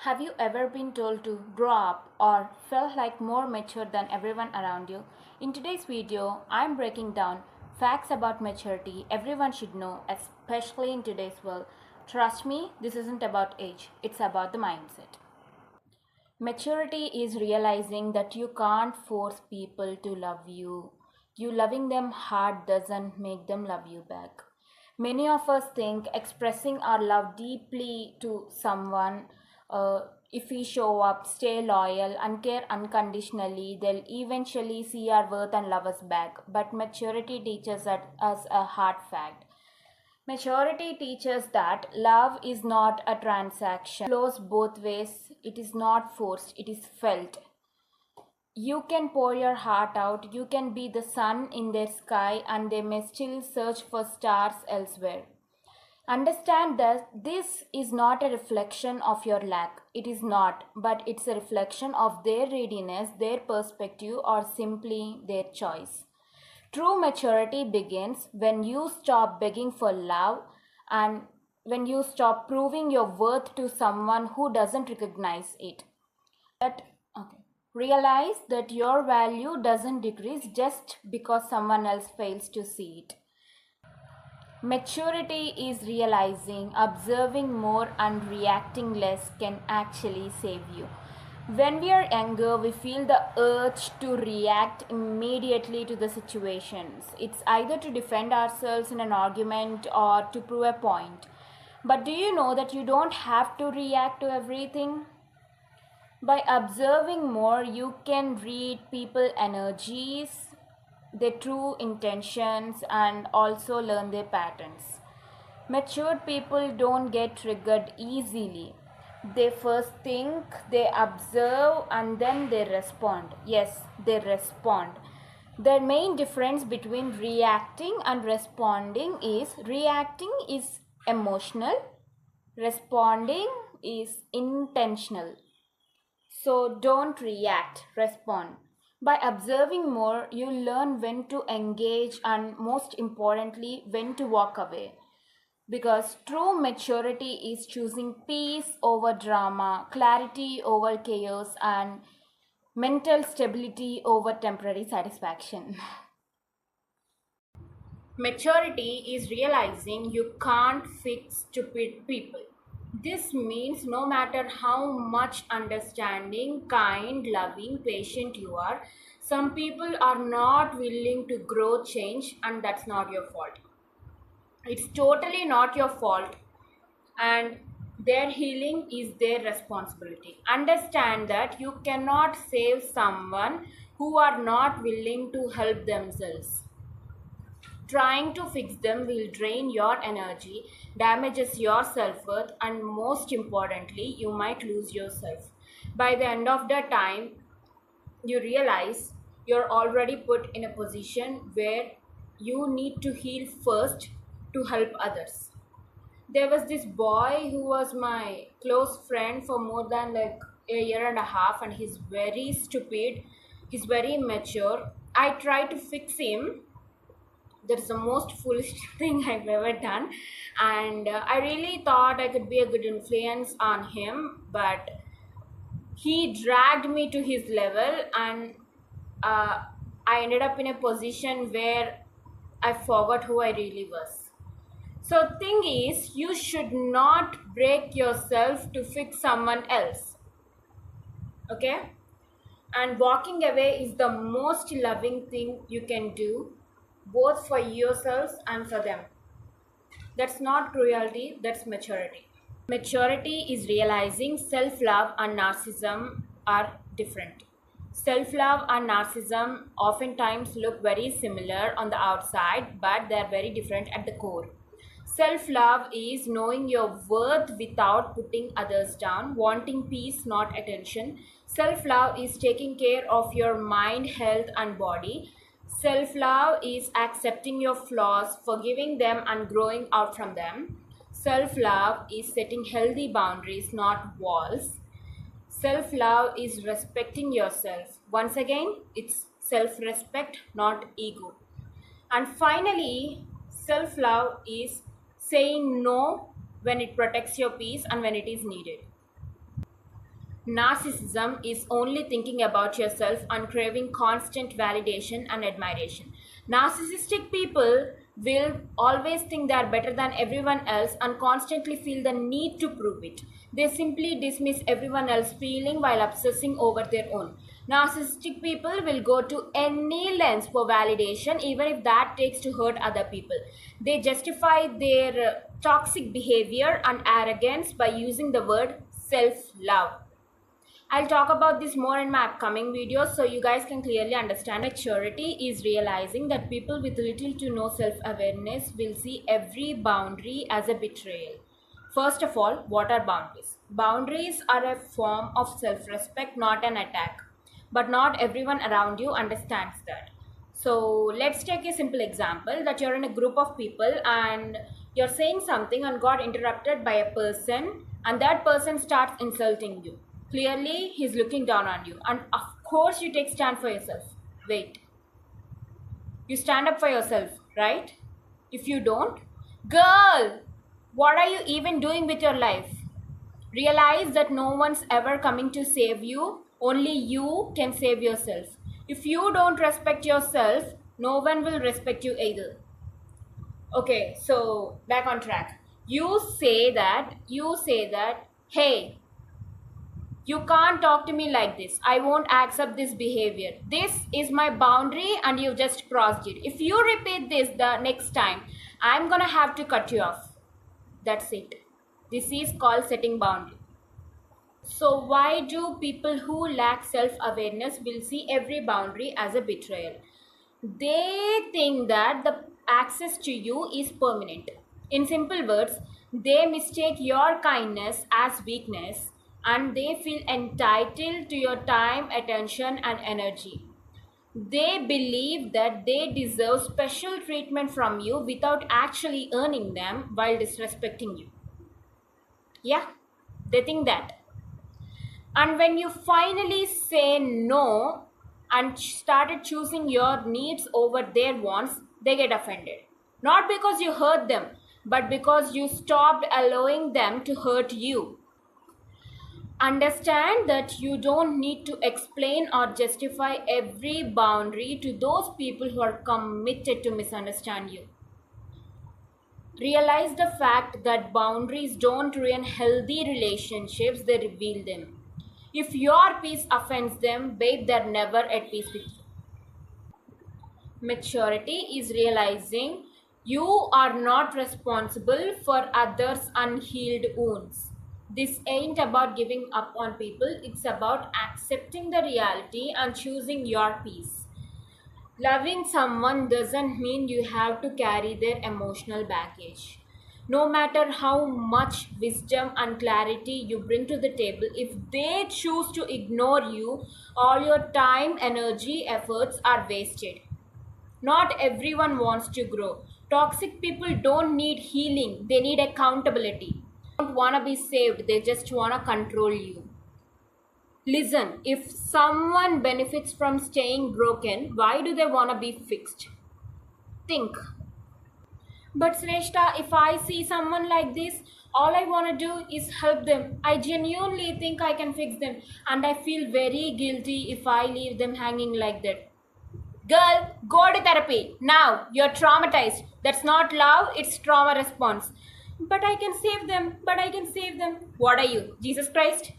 Have you ever been told to grow up or felt like more mature than everyone around you? In today's video, I'm breaking down facts about maturity everyone should know, especially in today's world. Trust me, this isn't about age, it's about the mindset. Maturity is realizing that you can't force people to love you. You loving them hard doesn't make them love you back. Many of us think expressing our love deeply to someone, if we show up, stay loyal, and care unconditionally, they'll eventually see our worth and love us back. But maturity teaches us a hard fact. Maturity teaches that love is not a transaction. It flows both ways. It is not forced, it is felt. You can pour your heart out, you can be the sun in their sky, and they may still search for stars elsewhere. Understand that this is not a reflection of your lack. It is not, but it's a reflection of their readiness, their perspective, or simply their choice. True maturity begins when you stop begging for love and when you stop proving your worth to someone who doesn't recognize it. That okay. Realize that your value doesn't decrease just because someone else fails to see it. Maturity is realizing observing more and reacting less can actually save you. When we are younger, we feel the urge to react immediately to the situations. It's either to defend ourselves in an argument or to prove a point. But do you know that you don't have to react to everything? By observing more, you can read people's energies, their true intentions, and also learn their patterns. Matured people don't get triggered easily. They first think, they observe, and then they respond. Yes, they respond. The main difference between reacting and responding is reacting is emotional, responding is intentional. So don't react, respond. By observing more, you learn when to engage and, most importantly, when to walk away. Because true maturity is choosing peace over drama, clarity over chaos, and mental stability over temporary satisfaction. Maturity is realizing you can't fix stupid people. This means no matter how much understanding, kind, loving, patient you are, some people are not willing to grow, change, and that's not your fault. It's totally not your fault, and their healing is their responsibility. Understand that you cannot save someone who are not willing to help themselves. Trying to fix them will drain your energy, damages your self-worth, and most importantly, you might lose yourself. By the end of the time, you realize you're already put in a position where you need to heal first to help others. There was this boy who was my close friend for more than like a year and a half, and he's very stupid, he's very immature. I tried to fix him. That's the most foolish thing I've ever done, and I really thought I could be a good influence on him, but he dragged me to his level, and uh, I ended up in a position where I forgot who I really was. So thing is, you should not break yourself to fix someone else. Okay? And walking away is the most loving thing you can do, both for yourselves and for them. That's not cruelty, that's maturity. Maturity is realizing self love and narcissism are different. Self love and narcissism oftentimes look very similar on the outside, but they're very different at the core. Self love is knowing your worth without putting others down, wanting peace, not attention. Self love is taking care of your mind, health, and body. Self love is accepting your flaws, forgiving them, and growing out from them. Self love is setting healthy boundaries, not walls. Self love is respecting yourself. Once again, it's self respect, not ego. And finally, self love is saying no when it protects your peace and when it is needed. Narcissism is only thinking about yourself and craving constant validation and admiration. Narcissistic people will always think they are better than everyone else and constantly feel the need to prove it. They simply dismiss everyone else's feeling while obsessing over their own. Narcissistic people will go to any lengths for validation, even if that takes to hurt other people. They justify their toxic behavior and arrogance by using the word self-love. I'll talk about this more in my upcoming videos so you guys can clearly understand. Maturity is realizing that people with little to no self-awareness will see every boundary as a betrayal. First of all, what are boundaries? Boundaries are a form of self-respect, not an attack. But not everyone around you understands that. So let's take a simple example that you're in a group of people and you're saying something and got interrupted by a person, and that person starts insulting you. Clearly, he's looking down on you, and of course you take stand for yourself. Wait. You stand up for yourself, right? If you don't, girl, what are you even doing with your life? Realize that no one's ever coming to save you. Only you can save yourself. If you don't respect yourself, no one will respect you either. Okay, so back on track. You say that, hey, you can't talk to me like this. I won't accept this behavior. This is my boundary and you just crossed it. If you repeat this the next time, I'm gonna have to cut you off. That's it. This is called setting boundary. So why do people who lack self-awareness will see every boundary as a betrayal? They think that the access to you is permanent. In simple words, they mistake your kindness as weakness and they feel entitled to your time, attention, and energy. They believe that they deserve special treatment from you without actually earning them while disrespecting you. Yeah, they think that. And when you finally say no and started choosing your needs over their wants, they get offended. Not because you hurt them, but because you stopped allowing them to hurt you. Understand that you don't need to explain or justify every boundary to those people who are committed to misunderstand you. Realize the fact that boundaries don't ruin healthy relationships, they reveal them. If your peace offends them, babe, they're never at peace with you. Maturity is realizing you are not responsible for others' unhealed wounds. This ain't about giving up on people, it's about accepting the reality and choosing your peace. Loving someone doesn't mean you have to carry their emotional baggage. No matter how much wisdom and clarity you bring to the table, if they choose to ignore you, all your time, energy, efforts are wasted. Not everyone wants to grow. Toxic people don't need healing, they need accountability. They don't want to be saved, they just want to control you. Listen, if someone benefits from staying broken, why do they want to be fixed? Think. But Shrestha, if I see someone like this, all I want to do is help them. I genuinely think I can fix them, and I feel very guilty if I leave them hanging like that. Girl, go to therapy. Now, you're traumatized. That's not love, it's trauma response. But I can save them. What are you, Jesus Christ?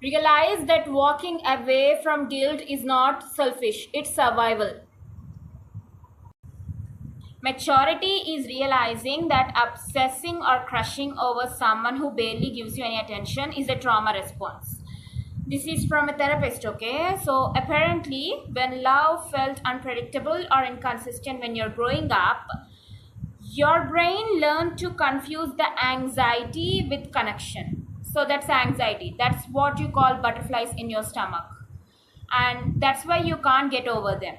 Realize that walking away from guilt is not selfish, it's survival. Maturity is realizing that obsessing or crushing over someone who barely gives you any attention is a trauma response. This is from a therapist, okay? So apparently, when love felt unpredictable or inconsistent when you're growing up, your brain learned to confuse the anxiety with connection. So that's anxiety. That's what you call butterflies in your stomach. And that's why you can't get over them.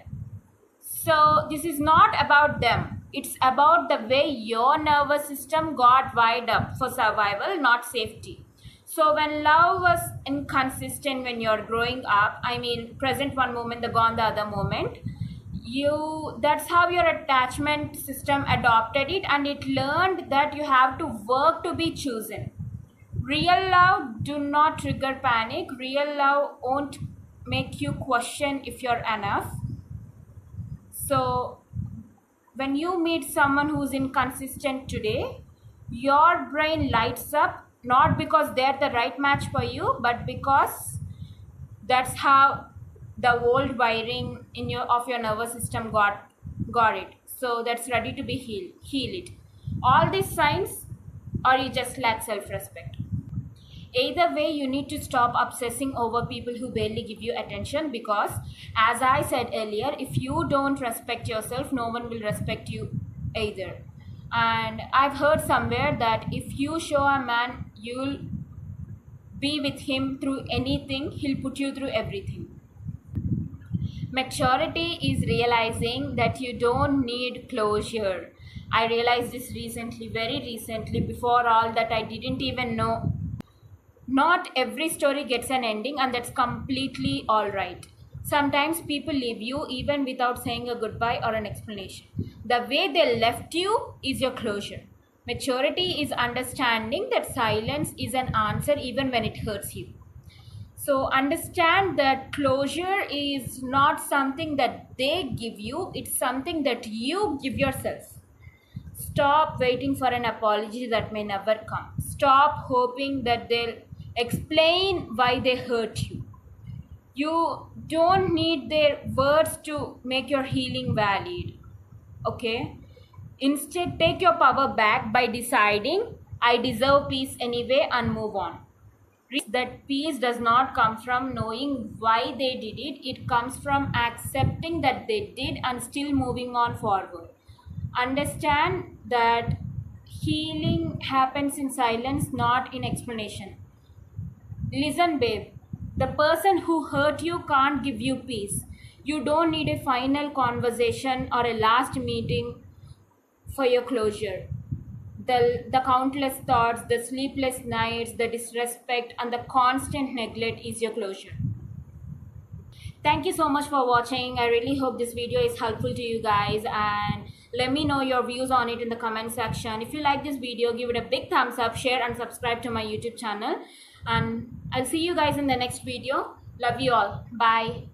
So this is not about them. It's about the way your nervous system got wired up for survival, not safety. So when love was inconsistent when you're growing up, I mean present one moment, the gone the other moment, that's how your attachment system adopted it, and it learned that you have to work to be chosen. Real love do not trigger panic. Real love won't make you question if you're enough. So when you meet someone who's inconsistent today, your brain lights up, not because they're the right match for you, but because that's how the old wiring in your nervous system got it. So that's ready to be heal it. All these signs, or you just lack self-respect. Either way, you need to stop obsessing over people who barely give you attention, because as I said earlier, if you don't respect yourself, no one will respect you either. And I've heard somewhere that if you show a man you'll be with him through anything, he'll put you through everything. Maturity is realizing that you don't need closure. I realized this recently, very recently. Before all that, I didn't even know. Not every story gets an ending, and that's completely all right. Sometimes people leave you even without saying a goodbye or an explanation. The way they left you is your closure. Maturity is understanding that silence is an answer even when it hurts you. So understand that closure is not something that they give you, it's something that you give yourself. Stop waiting for an apology that may never come. Stop hoping that they'll explain why they hurt you. You don't need their words to make your healing valid. Okay? Instead, take your power back by deciding, I deserve peace anyway, and move on. That peace does not come from knowing why they did it, it comes from accepting that they did and still moving on forward. Understand that healing happens in silence, not in explanation. Listen, babe, the person who hurt you can't give you peace. You don't need a final conversation or a last meeting for your closure. The countless thoughts, the sleepless nights, the disrespect, and the constant neglect is your closure. Thank you so much for watching. I really hope this video is helpful to you guys, and let me know your views on it in the comment section. If you like this video, give it a big thumbs up, share and subscribe to my YouTube channel, and I'll see you guys in the next video. Love you all. Bye.